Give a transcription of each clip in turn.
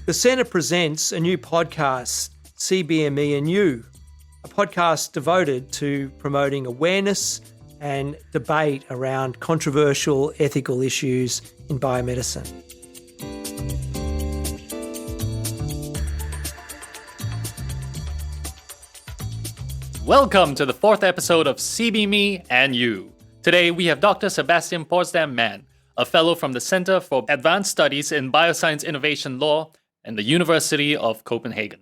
The Centre presents a new podcast, CBmE&U, a podcast devoted to promoting awareness and debate around controversial ethical issues in biomedicine. Welcome to the fourth episode of CBmE&U. Today we have Dr. Sebastian Porsdam Mann, a fellow from the Center for Advanced Studies in Bioscience Innovation Law and the University of Copenhagen.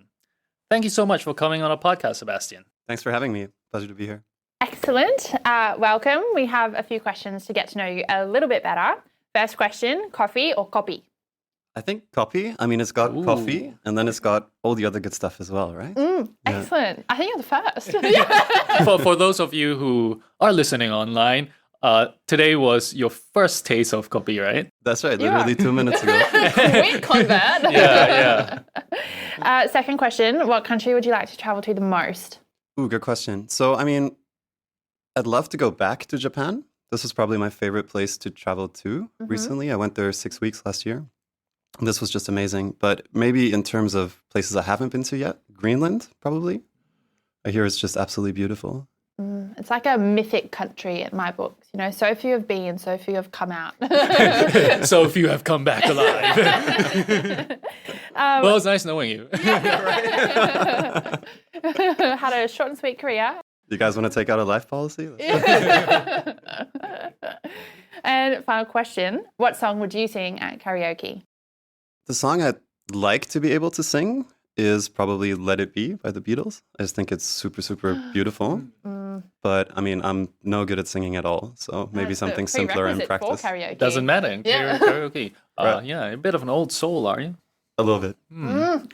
Thank you so much for coming on our podcast, Sebastian. Thanks for having me. Pleasure to be here. Excellent. Welcome. We have a few questions to get to know you a little bit better. First question, coffee or copy? I think copy. I mean, it's got coffee and then it's got all the other good stuff as well, right? Excellent. I think you're the first. For those of you who are listening online, today was your first taste of coffee, right? That's right. Literally 2 minutes ago. Quick convert. Yeah. Second question, what country would you like to travel to the most? Ooh, good question. So, I mean, I'd love to go back to Japan. This was probably my favorite place to travel to recently. I went there 6 weeks last year. This was just amazing. But maybe in terms of places I haven't been to yet, Greenland, probably. I hear it's just absolutely beautiful. It's like a mythic country in my books. You know, so few have been, so few have come out. So few have come back alive. Well, it's nice knowing you. Had a short and sweet career. You guys want to take out a life policy? And final question, what song would you sing at karaoke? The song I'd like to be able to sing is probably Let It Be by the Beatles. I just think it's super, super beautiful. But I mean, I'm no good at singing at all. So maybe something simpler in practice. For karaoke. Doesn't matter in karaoke. Right. Yeah, a bit of an old soul, are you? A little bit.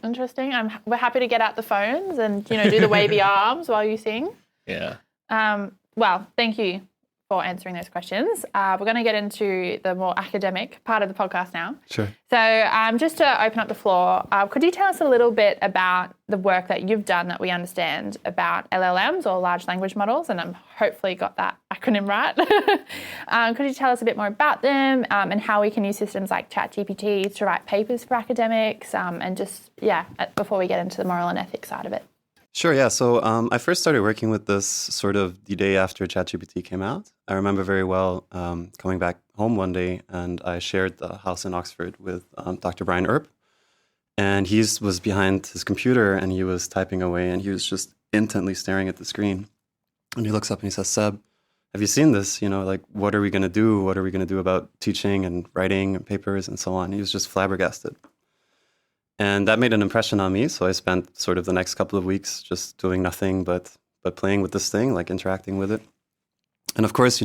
Interesting. We're happy to get out the phones and, do the wavy arms while you sing. Yeah. Well, thank you for answering those questions. We're going to get into the more academic part of the podcast now. Sure. So just to open up the floor, could you tell us a little bit about the work that you've done that we understand about LLMs or large language models? And I'm hopefully got that acronym right. Could you tell us a bit more about them and how we can use systems like ChatGPT to write papers for academics and just, before we get into the moral and ethics side of it? Sure, yeah. So I first started working with this sort of the day after ChatGPT came out. I remember very well coming back home one day and I shared the house in Oxford with Dr. Brian Earp. And he was behind his computer and he was typing away and he was just intently staring at the screen. And he looks up and he says, Seb, have you seen this? What are we going to do? What are we going to do about teaching and writing and papers and so on? He was just flabbergasted. And that made an impression on me. So I spent sort of the next couple of weeks just doing nothing but playing with this thing, like interacting with it. And of course,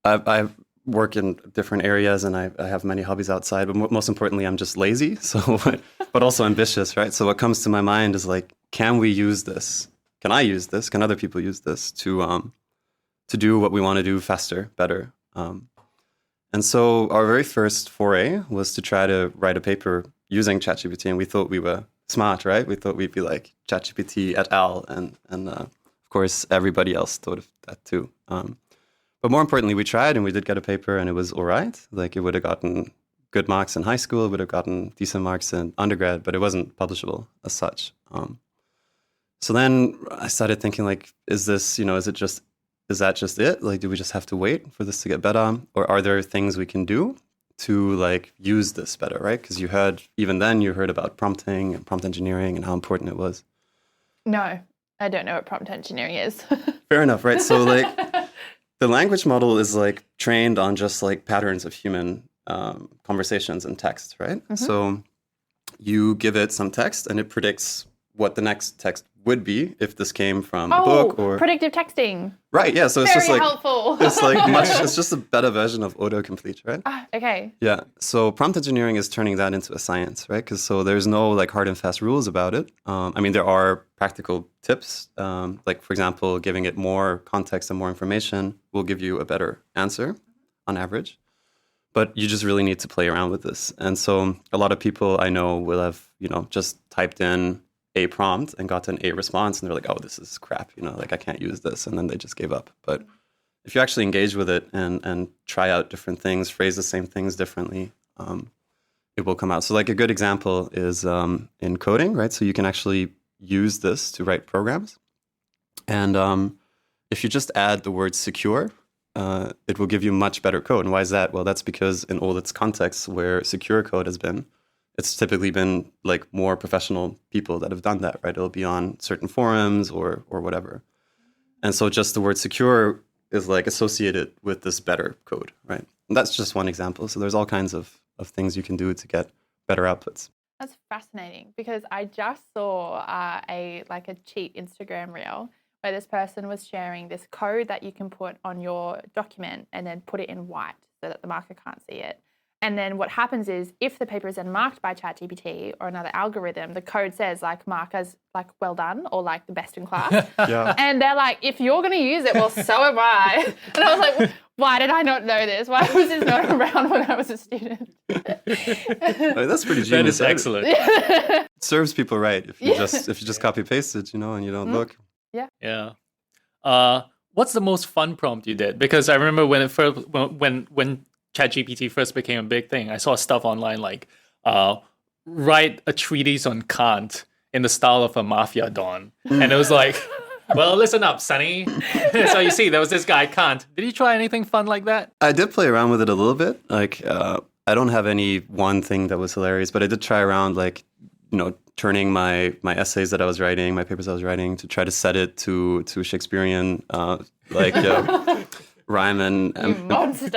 I work in different areas and I have many hobbies outside, but most importantly, I'm just lazy. So, but also ambitious, right? So what comes to my mind is like, can we use this? Can I use this? Can other people use this to do what we want to do faster, better? And so our very first foray was to try to write a paper using ChatGPT, and we thought we were smart, right? We thought we'd be like ChatGPT et al. And of course, everybody else thought of that too. But more importantly, we tried and we did get a paper and it was all right. Like it would have gotten good marks in high school, it would have gotten decent marks in undergrad, but it wasn't publishable as such. So then I started thinking like, is that just it? Like, do we just have to wait for this to get better? Or are there things we can do to like use this better, right? Because you heard about prompting and prompt engineering and how important it was. No, I don't know what prompt engineering is. Fair enough, right? So like the language model is like trained on just like patterns of human conversations and text, right? So you give it some text and it predicts what the next text would be if this came from a book or predictive texting. Right, yeah. So it's Very just like helpful. It's just a better version of autocomplete, right? Okay. Yeah. So prompt engineering is turning that into a science, right? Because so there's no like hard and fast rules about it. I mean, there are practical tips, like for example, giving it more context and more information will give you a better answer on average. But you just really need to play around with this. And so a lot of people I know will have, just typed in a prompt and gotten a response and they're like, oh, this is crap, like I can't use this. And then they just gave up. But if you actually engage with it and try out different things, phrase the same things differently, it will come out. So like a good example is in coding, right? So you can actually use this to write programs. And if you just add the word secure, it will give you much better code. And why is that? Well, that's because in all its contexts where secure code has been, it's typically been like more professional people that have done that, right? It'll be on certain forums or whatever. And so just the word secure is like associated with this better code, right? And that's just one example. So there's all kinds of things you can do to get better outputs. That's fascinating because I just saw a cheat Instagram reel where this person was sharing this code that you can put on your document and then put it in white so that the marker can't see it. And then what happens is if the paper is then marked by ChatGPT or another algorithm, the code says like markers like well done or like the best in class. Yeah. And they're like, if you're going to use it, well, so am I. And I was like, why did I not know this? Why was this not around when I was a student? That's pretty genius. That is excellent. It serves people right if you just copy paste it, and you don't look. Yeah. What's the most fun prompt you did? Because I remember when ChatGPT first became a big thing, I saw stuff online like write a treatise on Kant in the style of a mafia don. And it was like, well, listen up, Sonny. So you see, there was this guy, Kant. Did you try anything fun like that? I did play around with it a little bit. Like, I don't have any one thing that was hilarious, but I did try around, like, turning my essays that I was writing, my papers I was writing, to try to set it to Shakespearean, rhyme and You monster.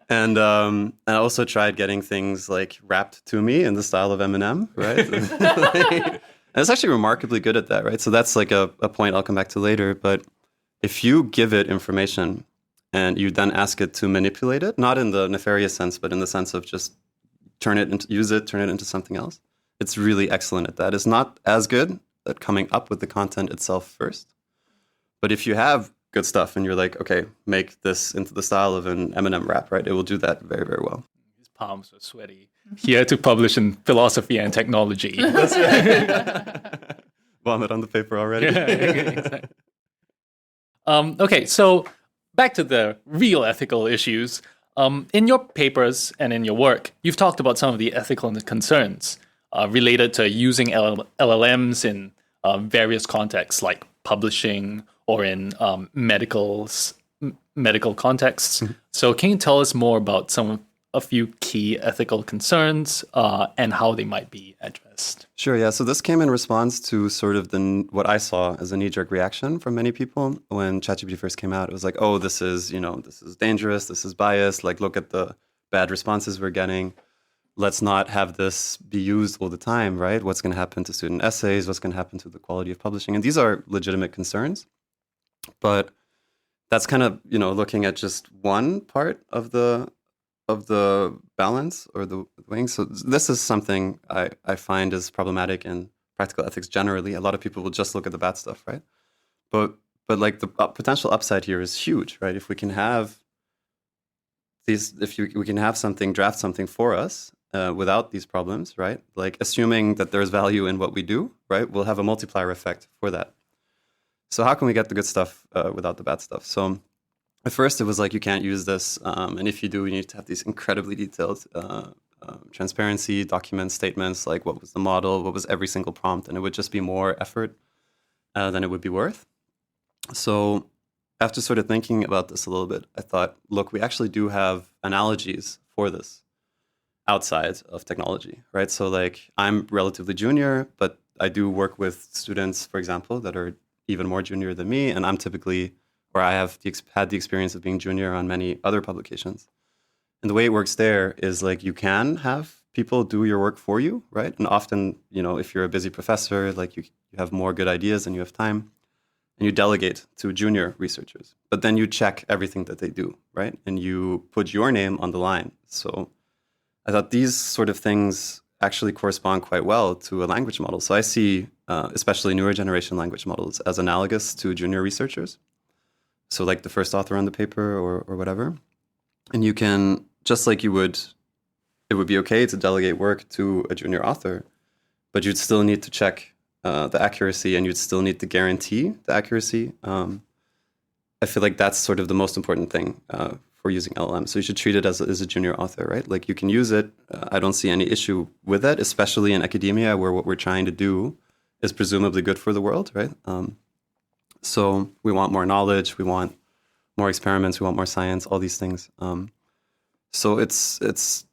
and I also tried getting things like rapped to me in the style of Eminem, right? And it's actually remarkably good at that, right? So that's like a point I'll come back to later. But if you give it information and you then ask it to manipulate it, not in the nefarious sense, but in the sense of just turn it into something else, it's really excellent at that. It's not as good at coming up with the content itself first. But if you have good stuff and you're like, okay, make this into the style of an Eminem rap, right? It will do that very, very well. His palms were sweaty. Here to publish in philosophy and technology. That's right. Vomit on the paper already. Yeah, exactly. Okay, so back to the real ethical issues. In your papers and in your work, you've talked about some of the ethical concerns related to using LLMs in various contexts, like publishing or in medical contexts. Mm-hmm. So can you tell us more about a few key ethical concerns and how they might be addressed? Sure, yeah. So this came in response to sort of what I saw as a knee-jerk reaction from many people when ChatGPT first came out. It was like, oh, this is dangerous, this is biased, like look at the bad responses we're getting. Let's not have this be used all the time, right? What's going to happen to student essays? What's going to happen to the quality of publishing? And these are legitimate concerns. But that's kind of, looking at just one part of the balance or the wing. So this is something I find is problematic in practical ethics generally. A lot of people will just look at the bad stuff, right? But like the potential upside here is huge, right? If we can have we can have something, draft something for us without these problems, right? Like assuming that there's value in what we do, right? We'll have a multiplier effect for that. So how can we get the good stuff without the bad stuff? So at first it was like, you can't use this. And if you do, you need to have these incredibly detailed transparency documents, statements, like what was the model, what was every single prompt, and it would just be more effort than it would be worth. So after sort of thinking about this a little bit, I thought, look, we actually do have analogies for this outside of technology, right? So like I'm relatively junior, but I do work with students, for example, that are even more junior than me, and I'm typically, or I have had the experience of being junior on many other publications. And the way it works there is like you can have people do your work for you, right? And often, if you're a busy professor, like you have more good ideas and you have time, and you delegate to junior researchers. But then you check everything that they do, right? And you put your name on the line. So I thought these sort of things actually correspond quite well to a language model. So I see especially newer generation language models as analogous to junior researchers. So like the first author on the paper or whatever. And you can, just like it would be okay to delegate work to a junior author, but you'd still need to check the accuracy and you'd still need to guarantee the accuracy. I feel like that's sort of the most important thing for using LLM. So you should treat it as a junior author, right? Like you can use it. I don't see any issue with that, especially in academia where what we're trying to do is presumably good for the world, right? So we want more knowledge, we want more experiments, we want more science, all these things. So it's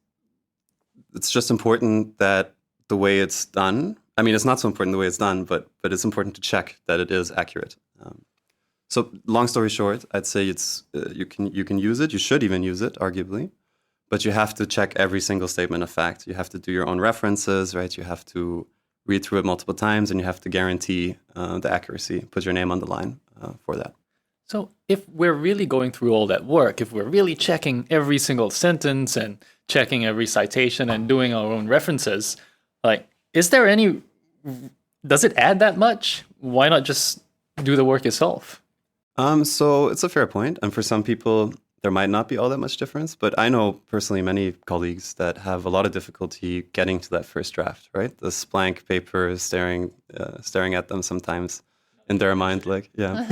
just important that the way it's done. I mean, it's not so important the way it's done, but it's important to check that it is accurate. So long story short, I'd say it's you can use it. You should even use it, arguably, but you have to check every single statement of fact. You have to do your own references, right? You have to read through it multiple times, and you have to guarantee the accuracy. Put your name on the line for that. So if we're really going through all that work, if we're really checking every single sentence and checking every citation and doing our own references, like, is there any? Does it add that much? Why not just do the work yourself? So it's a fair point. And for some people, there might not be all that much difference. But I know personally many colleagues that have a lot of difficulty getting to that first draft, right? This blank paper is staring at them sometimes in their mind, like, yeah.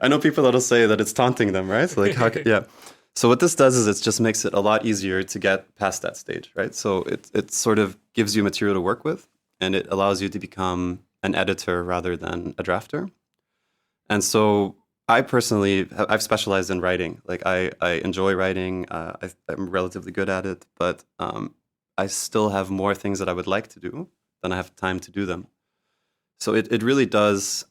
I know people that'll say that it's taunting them, right? So like, yeah. So what this does is it just makes it a lot easier to get past that stage, right? So it sort of gives you material to work with, and it allows you to become an editor rather than a drafter. And so I personally, I've specialized in writing. Like I enjoy writing. I'm relatively good at it, but I still have more things that I would like to do than I have time to do them. So it really does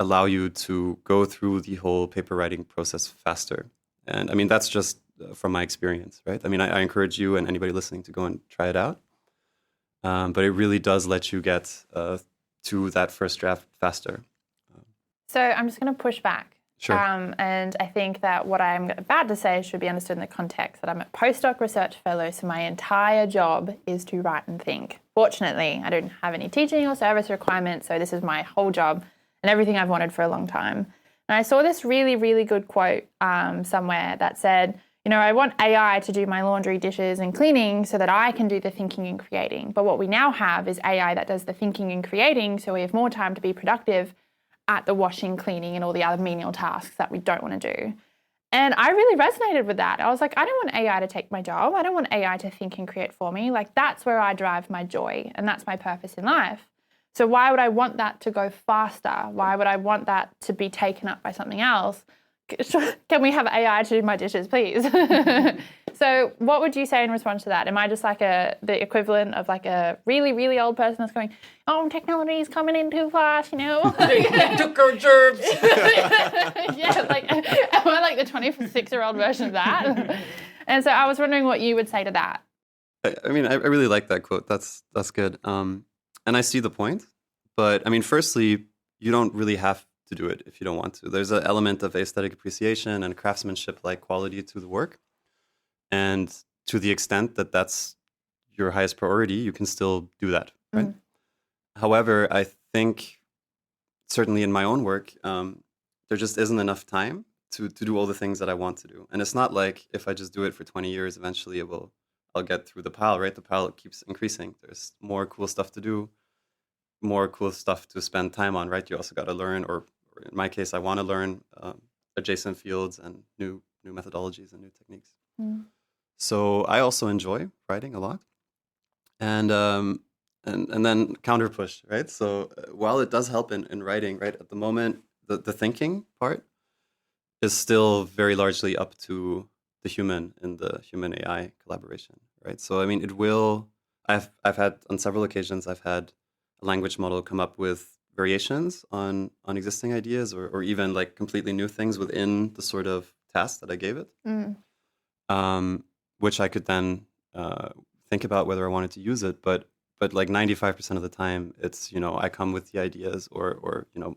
allow you to go through the whole paper writing process faster. And I mean, that's just from my experience, right? I mean, I encourage you and anybody listening to go and try it out. But it really does let you get to that first draft faster. So I'm just going to push back. Sure. And I think that what I'm about to say should be understood in the context that I'm a postdoc research fellow, so my entire job is to write and think. Fortunately, I don't have any teaching or service requirements, so this is my whole job and everything I've wanted for a long time. And I saw this really, really good quote somewhere that said, you know, I want AI to do my laundry, dishes and cleaning so that I can do the thinking and creating. But what we now have is AI that does the thinking and creating, so we have more time to be productive at the washing, cleaning and all the other menial tasks that we don't want to do. And I really resonated with that. I was like, I don't want AI to take my job. I don't want AI to think and create for me. Like, that's where I derive my joy and that's my purpose in life. So why would I want that to go faster? Why would I want that to be taken up by something else? Can we have AI to do my dishes, please? So what would you say in response to that? Am I just like the equivalent of like a really, really old person that's going, oh, technology is coming in too fast, you know? They took our jobs. Yeah, like, am I like the 26-year-old version of that? And so I was wondering what you would say to that. I mean, I really like that quote. That's good. And I see the point. But I mean, firstly, you don't really have to do it if you don't want to. There's an element of aesthetic appreciation and craftsmanship-like quality to the work. And to the extent that that's your highest priority, you can still do that, right? Mm. However, I think certainly in my own work, there just isn't enough time to do all the things that I want to do. And it's not like if I just do it for 20 years, eventually I'll get through the pile, right? The pile keeps increasing. There's more cool stuff to do, more cool stuff to spend time on, right? You also got to learn, or in my case, I want to learn adjacent fields and new methodologies and new techniques. Mm. So I also enjoy writing a lot, and then counter push, right? So while it does help in writing, right, at the moment, the thinking part is still very largely up to the human in the human AI collaboration, right? So I mean, it will. I've had on several occasions I've had a language model come up with variations on existing ideas, or even like completely new things within the sort of task that I gave it. Mm. Which I could then think about whether I wanted to use it, but like 95% of the time, it's, you know, I come with the ideas, or you know,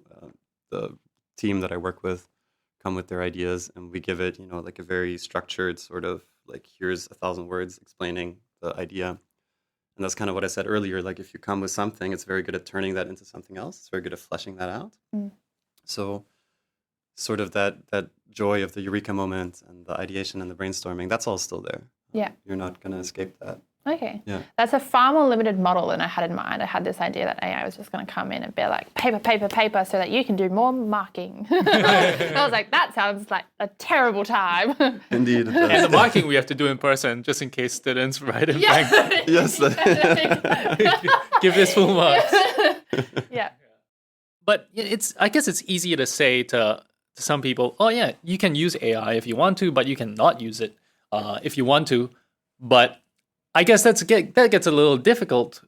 the team that I work with come with their ideas, and we give it, you know, like a very structured sort of like, here's 1,000 words explaining the idea. And that's kind of what I said earlier. Like, if you come with something, it's very good at turning that into something else. It's very good at fleshing that out. Mm. So sort of that joy of the eureka moment and the ideation and the brainstorming, that's all still there. Yeah. You're not going to escape that. Okay. Yeah. That's a far more limited model than I had in mind. I had this idea that AI was just going to come in and be like, paper, paper, paper, so that you can do more marking. I was like, that sounds like a terrible time. Indeed. And the marking we have to do in person, just in case students write in blank. Yes. Give this full marks. Yeah. But I guess it's easier to say to some people, oh yeah, you can use AI if you want to, but you cannot use it if you want to. But I guess that gets a little difficult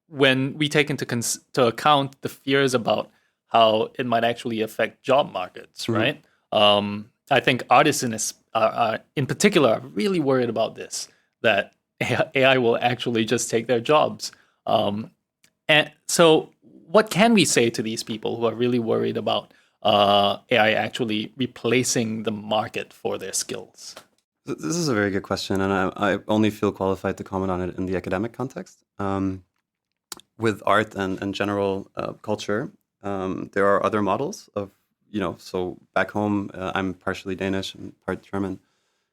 when we take into account the fears about how it might actually affect job markets, right? I think artists in particular are really worried about this, that AI will actually just take their jobs. And so what can we say to these people who are really worried about AI actually replacing the market for their skills? This is a very good question, and I only feel qualified to comment on it in the academic context. With art and general culture, there are other models of, so back home, I'm partially Danish and part German.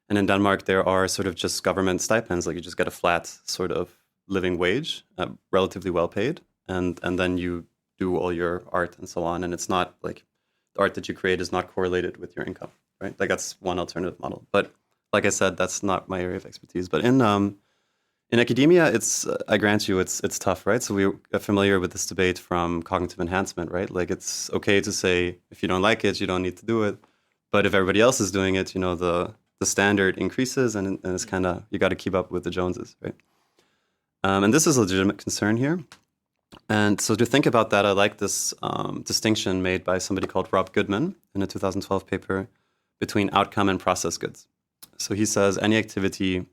And in Denmark, there are sort of just government stipends, like you just get a flat sort of living wage, relatively well paid, and then you do all your art and so on. And it's not like the art that you create is not correlated with your income, right? Like that's one alternative model. But like I said, that's not my area of expertise. But in academia, I grant you, it's tough, right? So we are familiar with this debate from cognitive enhancement, right? Like it's okay to say if you don't like it, you don't need to do it. But if everybody else is doing it, the standard increases, and it's kind of, you got to keep up with the Joneses, right? And this is a legitimate concern here. And so to think about that, I like this distinction made by somebody called Rob Goodman in a 2012 paper between outcome and process goods. So he says any activity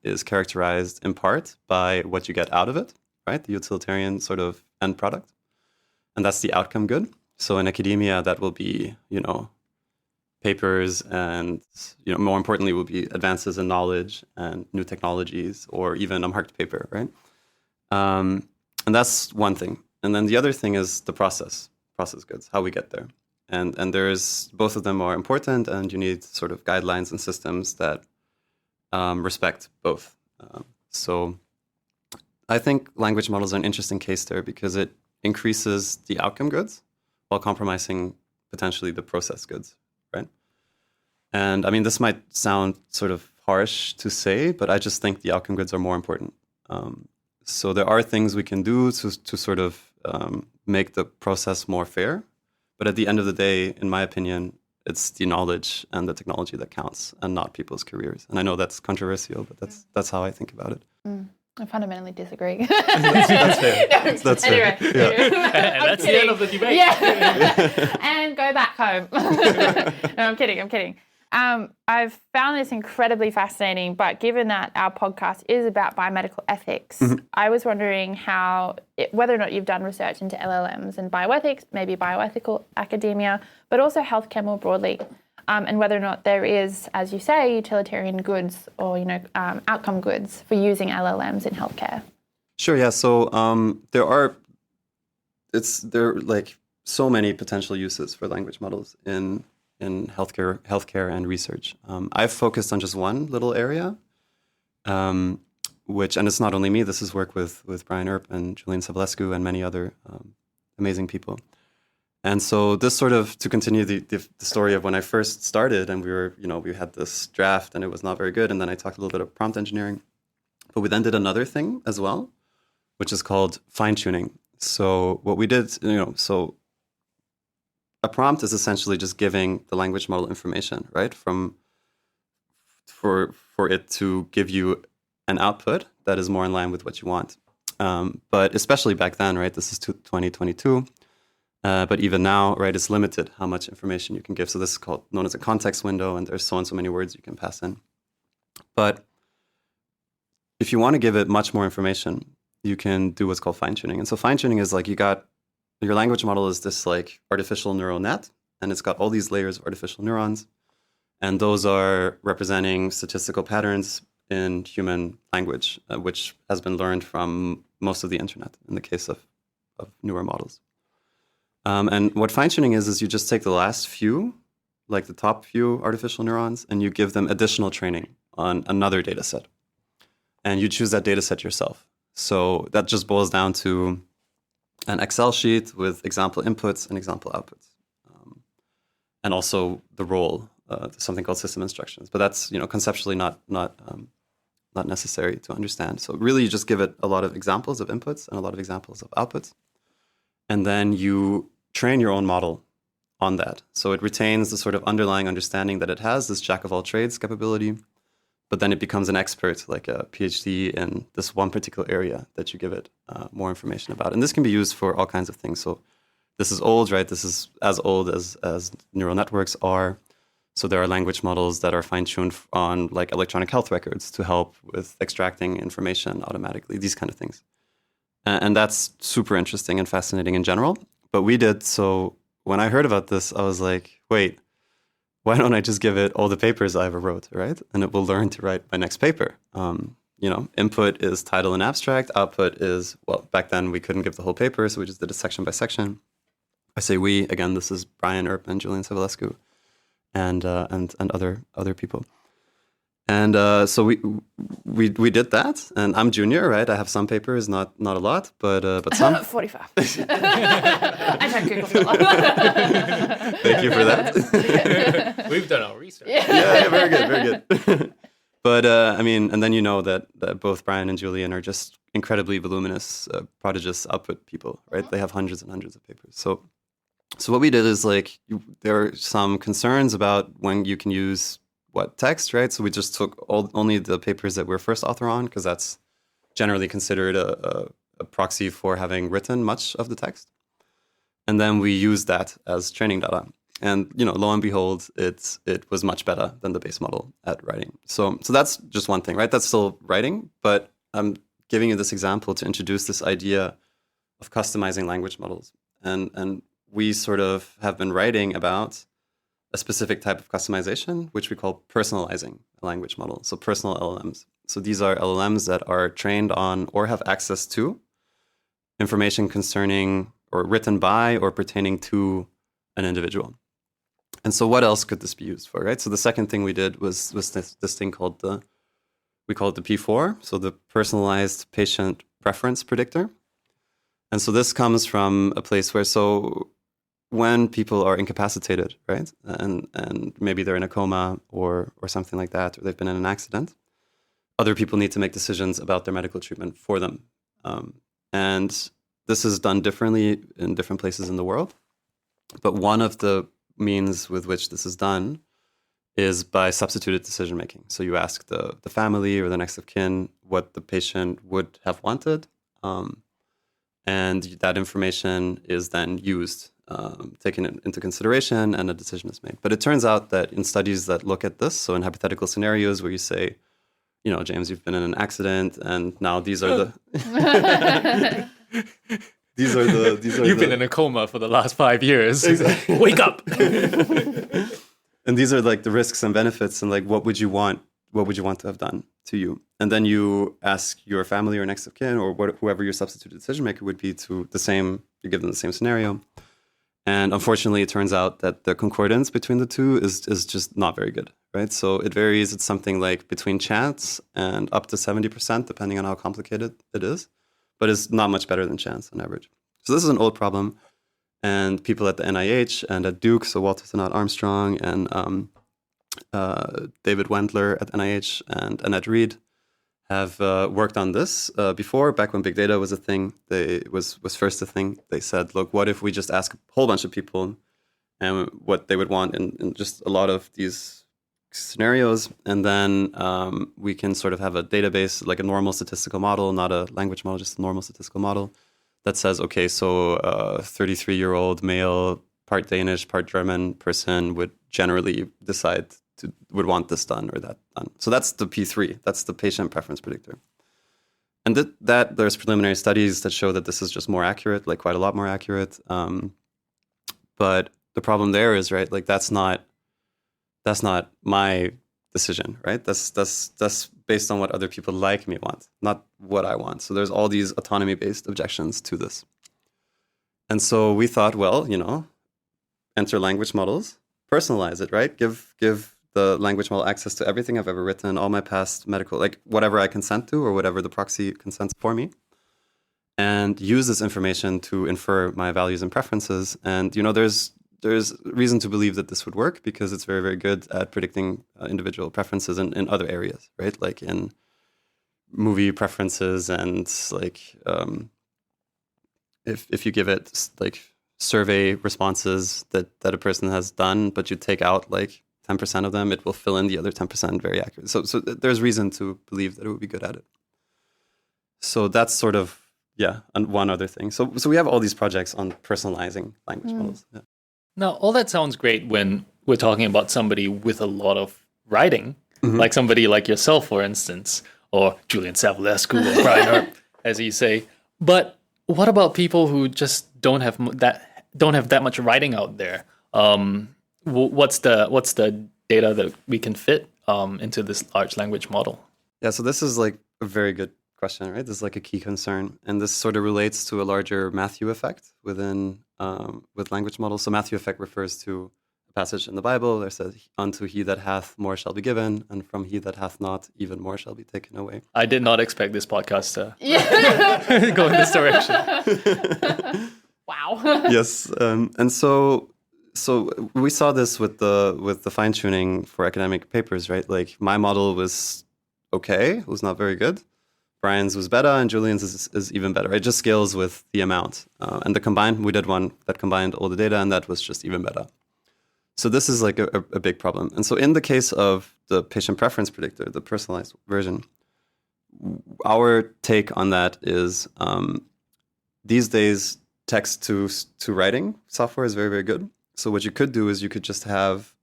is characterized in part by what you get out of it, right? The utilitarian sort of end product. And that's the outcome good. So in academia, that will be, papers and, more importantly, will be advances in knowledge and new technologies, or even a marked paper, right? And that's one thing. And then the other thing is the process goods, how we get there. And both of them are important, and you need sort of guidelines and systems that respect both. So I think language models are an interesting case there because it increases the outcome goods while compromising potentially the process goods, right? And I mean, this might sound sort of harsh to say, but I just think the outcome goods are more important. So there are things we can do to sort of make the process more fair. But at the end of the day, in my opinion, it's the knowledge and the technology that counts, and not people's careers. And I know that's controversial, but that's how I think about it. I fundamentally disagree. That's fair. That's anyway, fair. Yeah. And that's the end of the debate. Yeah. And go back home. No, I'm kidding. I've found this incredibly fascinating, but given that our podcast is about biomedical ethics, I was wondering whether or not you've done research into LLMs and bioethics, maybe bioethical academia, but also healthcare more broadly, and whether or not there is, as you say, utilitarian goods or outcome goods for using LLMs in healthcare. Sure. Yeah. So there are like so many potential uses for language models in healthcare and research. I've focused on just one little area, and it's not only me, this is work with Brian Earp and Julian Savulescu and many other amazing people. And so this sort of, to continue the story of when I first started, and we had this draft and it was not very good, and then I talked a little bit of prompt engineering, but we then did another thing as well, which is called fine-tuning. So what we did, so a prompt is essentially just giving the language model information, right? For it to give you an output that is more in line with what you want. But especially back then, right? This is 2022. But even now, right, it's limited how much information you can give. So this is known as a context window, and there's so and so many words you can pass in. But if you want to give it much more information, you can do what's called fine-tuning. And so fine-tuning is like your language model is this like artificial neural net, and it's got all these layers of artificial neurons, and those are representing statistical patterns in human language, which has been learned from most of the internet in the case of newer models. And what fine-tuning is you just take the last few, like the top few artificial neurons, and you give them additional training on another data set. and you choose that data set yourself. So that just boils down to an Excel sheet with example inputs and example outputs, and also the role, something called system instructions. But that's conceptually not necessary to understand. So really, you just give it a lot of examples of inputs and a lot of examples of outputs, and then you train your own model on that. So it retains the sort of underlying understanding that it has, this jack of all trades capability, but then it becomes an expert, like a PhD in this one particular area that you give it more information about. And this can be used for all kinds of things. So this is old, right? This is as old as neural networks are. So there are language models that are fine-tuned on like electronic health records to help with extracting information automatically, these kind of things. And that's super interesting and fascinating in general. But we did, so when I heard about this, I was like, wait, why don't I just give it all the papers I ever wrote, right? And it will learn to write my next paper. Input is title and abstract. Output is, well, back then we couldn't give the whole paper, so we just did it section by section. I say we, again, this is Brian Earp and Julian Savulescu and other people. And so we did that, and I'm junior, right? I have some papers, not a lot, but some. 45. I tried Google for a lot. Thank you for that. We've done our research. Yeah, very good. But and then that both Brian and Julian are just incredibly voluminous, prodigious output people, right? They have hundreds and hundreds of papers. So what we did is there are some concerns about when you can use what text, right? So we just took only the papers that we're first author on, because that's generally considered a proxy for having written much of the text. And then we used that as training data. And lo and behold, it was much better than the base model at writing. So that's just one thing, right? That's still writing, but I'm giving you this example to introduce this idea of customizing language models. And we sort of have been writing about a specific type of customization, which we call personalizing a language model. So personal LLMs. So these are LLMs that are trained on or have access to information concerning or written by or pertaining to an individual. And so what else could this be used for, right? So the second thing we did was this thing called we call it the P4, so the personalized patient preference predictor. And so this comes from a place where, when people are incapacitated, right, and maybe they're in a coma or something like that, or they've been in an accident, other people need to make decisions about their medical treatment for them. And this is done differently in different places in the world. But one of the means with which this is done is by substituted decision making. So you ask the family or the next of kin what the patient would have wanted, and that information is then used, taken into consideration, and a decision is made. But it turns out that in studies that look at this, so in hypothetical scenarios where you say, James, you've been in an accident, and now these are the You've been in a coma for the last 5 years. Exactly. Wake up. And these are the risks and benefits, and what would you want to have done to you? And then you ask your family or next of kin or whoever your substitute decision maker would be you give them the same scenario. And unfortunately, it turns out that the concordance between the two is just not very good, right? So it varies. It's something like between chance and up to 70%, depending on how complicated it is. But it's not much better than chance on average. So this is an old problem. And people at the NIH and at Duke, so Walter Tennant Armstrong and David Wendler at NIH and Annette Reed have worked on this before, back when big data was a thing. Was first a thing. They said, look, what if we just ask a whole bunch of people and what they would want in just a lot of these scenarios, and then we can sort of have a database, like a normal statistical model, not a language model, just a normal statistical model that says, okay, so a 33-year-old male, part Danish, part German person would generally would want this done or that done. So that's the P3. That's the patient preference predictor. And that there's preliminary studies that show that this is just more accurate, quite a lot more accurate. But the problem there is, right, that's not my decision, right? That's based on what other people like me want, not what I want. So there's all these autonomy-based objections to this. And so we thought, well, enter language models, personalize it, right? Give the language model access to everything I've ever written, all my past medical, like whatever I consent to or whatever the proxy consents for me, and use this information to infer my values and preferences. And, there's reason to believe that this would work because it's very, very good at predicting individual preferences in other areas, right? Like in movie preferences and like if you give it like survey responses that a person has done, but you take out like 10% of them, it will fill in the other 10% very accurately. So there's reason to believe that it would be good at it. So that's sort of, and one other thing. So we have all these projects on personalizing language models. Yeah. Now, all that sounds great when we're talking about somebody with a lot of writing, like somebody like yourself, for instance, or Julian Savulescu or Brian Earp, as you say. But what about people who just don't have that much writing out there? What's the data that we can fit into this large language model? Yeah, so this is like a very good question, right? This is like a key concern, and this sort of relates to a larger Matthew effect within with language models. So Matthew effect refers to a passage in the Bible that says, "Unto he that hath more shall be given, and from he that hath not even more shall be taken away." I did not expect this podcast to go in this direction. Wow. Yes, and so we saw this with the fine tuning for academic papers, right? Like my model was okay, it was not very good. Brian's was better, and Julian's is even better. It just scales with the amount. And we did one that combined all the data, and that was just even better. So this is like a big problem. And so in the case of the patient preference predictor, the personalized version, our take on that is these days text to writing software is very, very good. So what you could do is you could just have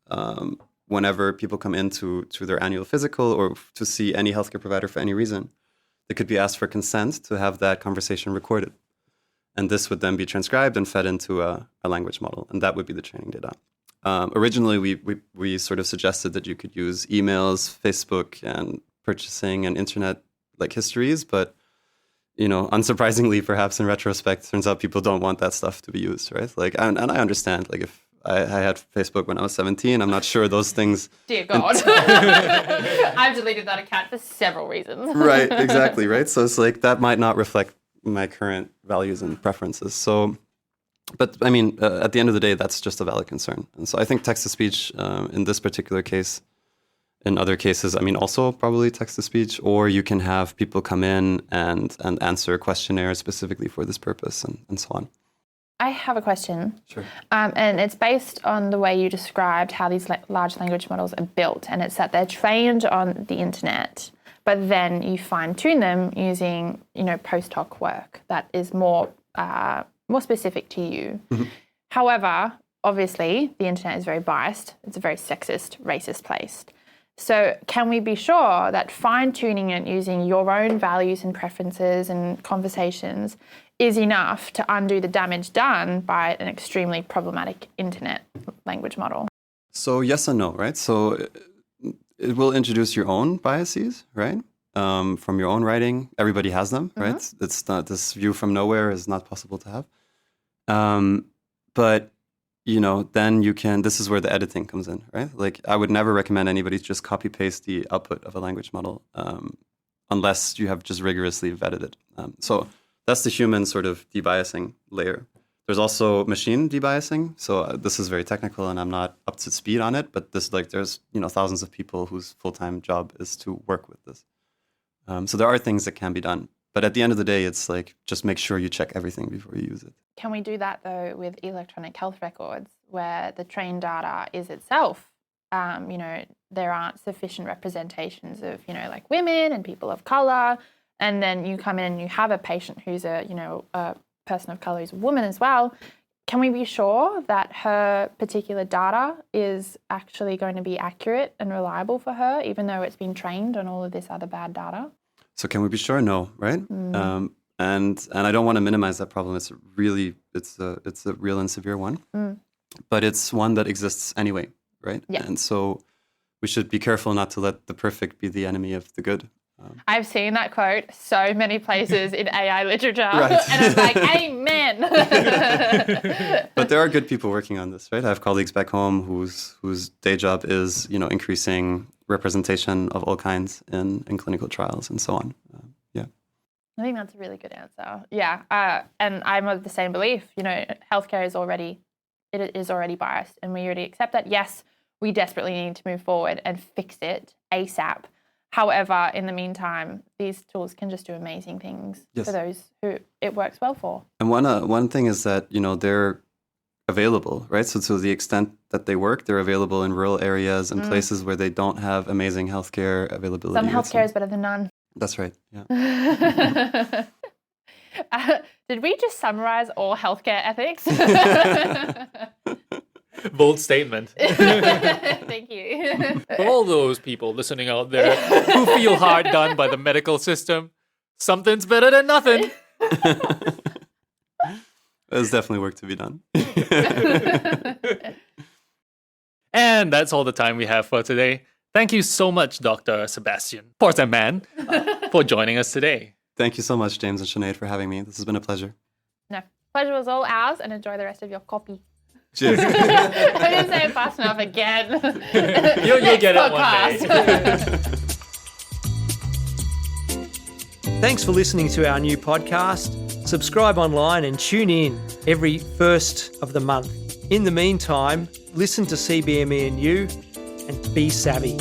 whenever people come in to their annual physical or to see any healthcare provider for any reason, they could be asked for consent to have that conversation recorded. And this would then be transcribed and fed into a language model, and that would be the training data. Originally, we sort of suggested that you could use emails, Facebook, and purchasing and internet like histories, but unsurprisingly, perhaps in retrospect, turns out people don't want that stuff to be used, right? Like, and I understand, like if I had Facebook when I was 17. I'm not sure those things. Dear God. I've deleted that account for several reasons. Right, exactly, right? So it's like that might not reflect my current values and preferences. So, but I mean, at the end of the day, that's just a valid concern. And so I think text-to-speech in this particular case, in other cases, I mean, also probably text-to-speech, or you can have people come in and answer questionnaires specifically for this purpose and so on. I have a question. Sure. And it's based on the way you described how these large language models are built. And it's that they're trained on the internet, but then you fine-tune them using, post hoc work that is more specific to you. Mm-hmm. However, obviously, the internet is very biased. It's a very sexist, racist place. So can we be sure that fine-tuning it using your own values and preferences and conversations is enough to undo the damage done by an extremely problematic internet language model? So yes and no, right? So it will introduce your own biases, right? From your own writing. Everybody has them, right? Mm-hmm. It's not, this view from nowhere is not possible to have. But then you can, this is where the editing comes in, right? Like I would never recommend anybody just copy paste the output of a language model unless you have just rigorously vetted it. So that's the human sort of debiasing layer. There's also machine debiasing. So this is very technical and I'm not up to speed on it, but there's thousands of people whose full-time job is to work with this. So there are things that can be done. But at the end of the day, it's like, just make sure you check everything before you use it. Can we do that, though, with electronic health records, where the trained data is itself, there aren't sufficient representations of, like women and people of colour, and then you come in and you have a patient who's a person of colour who's a woman as well. Can we be sure that her particular data is actually going to be accurate and reliable for her, even though it's been trained on all of this other bad data? So can we be sure? No, right? And I don't want to minimize that problem. It's a real and severe one, but it's one that exists anyway, right? Yeah. And so we should be careful not to let the perfect be the enemy of the good. I've seen that quote so many places in AI literature, Right. and it's like, amen. But there are good people working on this, right? I have colleagues back home whose day job is, increasing representation of all kinds in clinical trials and so on. I think that's a really good answer. Yeah, and I'm of the same belief. Healthcare is already biased, and we already accept that. Yes, we desperately need to move forward and fix it ASAP. However, in the meantime, these tools can just do amazing things for those who it works well for. And one thing is that they're available, right? So to the extent that they work, they're available in rural areas and places where they don't have amazing healthcare availability. Some healthcare is better than none. That's right. Yeah. Did we just summarize all healthcare ethics? Bold statement. Thank you. For all those people listening out there who feel hard done by the medical system, something's better than nothing. There's definitely work to be done. And that's all the time we have for today. Thank you so much, Dr. Sebastian Porsdam Mann, for joining us today. Thank you so much, James and Sinead, for having me. This has been a pleasure. No, pleasure was all ours, and enjoy the rest of your coffee. Cheers. I didn't say it fast enough again. You'll get it one day. Thanks for listening to our new podcast. Subscribe online and tune in every first of the month. In the meantime, listen to CBmE&U and be savvy.